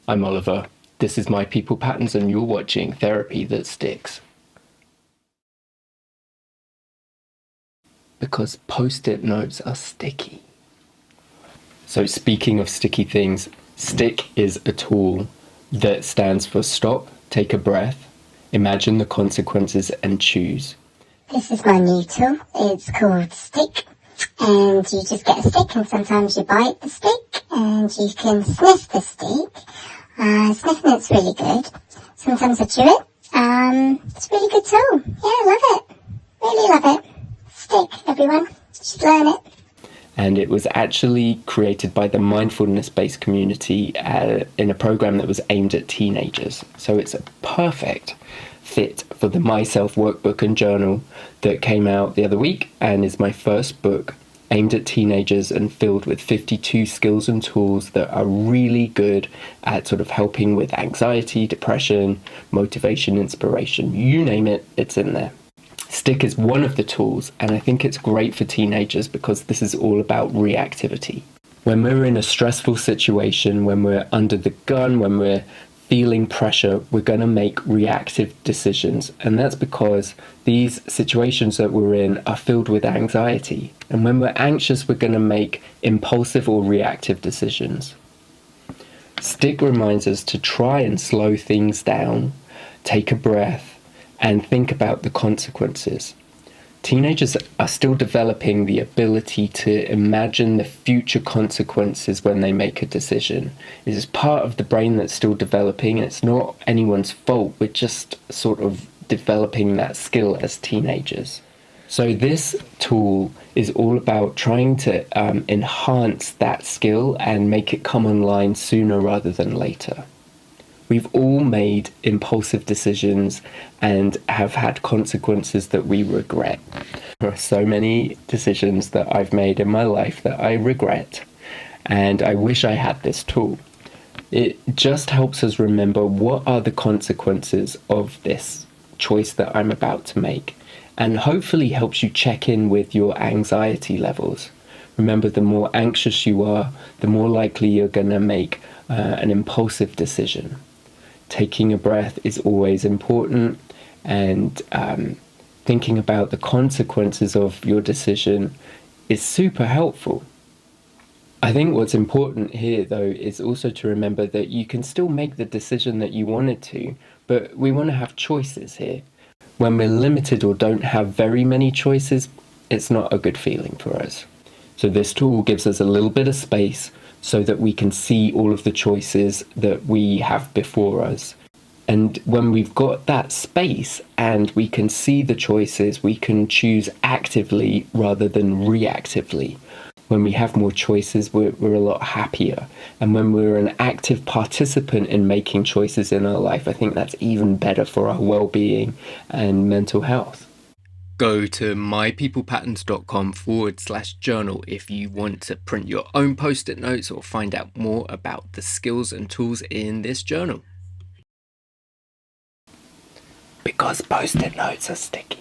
I'm Oliver. This is My People Patterns, and you're watching Therapy That Sticks. Because post-it notes are sticky. So speaking of sticky things, STICK is a tool that stands for stop, take a breath, imagine the consequences, and choose. This is my new tool. It's called STICK, and you just get a stick, and sometimes you bite the stick, and you can sniff the stick. Sniffing it's really good. Sometimes I chew it. It's a really good tool. Yeah, I love it. Really love it. STICK, everyone. You should learn it. And it was actually created by the mindfulness-based community in a program that was aimed at teenagers. So it's a perfect fit for the m.y.s.e.l.f. Workbook and Journal that came out the other week and is my first book aimed at teenagers and filled with 52 skills and tools that are really good at sort of helping with anxiety, depression, motivation, inspiration. You name it, it's in there. STICK is one of the tools, and I think it's great for teenagers because this is all about reactivity. When we're in a stressful situation, when we're under the gun, when we're feeling pressure, we're going to make reactive decisions. And that's because these situations that we're in are filled with anxiety. And when we're anxious, we're going to make impulsive or reactive decisions. STICK reminds us to try and slow things down, take a breath, and think about the consequences. Teenagers are still developing the ability to imagine the future consequences when they make a decision. It is part of the brain that's still developing, and it's not anyone's fault. We're just sort of developing that skill as teenagers. So this tool is all about trying to enhance that skill and make it come online sooner rather than later. We've all made impulsive decisions and have had consequences that we regret. There are so many decisions that I've made in my life that I regret, and I wish I had this tool. It just helps us remember what are the consequences of this choice that I'm about to make, and hopefully helps you check in with your anxiety levels. Remember, the more anxious you are, the more likely you're going to make an impulsive decision. Taking a breath is always important, and thinking about the consequences of your decision is super helpful. I think what's important here, though, is also to remember that you can still make the decision that you wanted to, but we want to have choices here. When we're limited or don't have very many choices, it's not a good feeling for us. So this tool gives us a little bit of space so that we can see all of the choices that we have before us. And when we've got that space and we can see the choices, we can choose actively rather than reactively. When we have more choices, we're a lot happier. And when we're an active participant in making choices in our life, I think that's even better for our well-being and mental health. Go to mypeoplepatterns.com/journal if you want to print your own post-it notes or find out more about the skills and tools in this journal. Because post-it notes are sticky.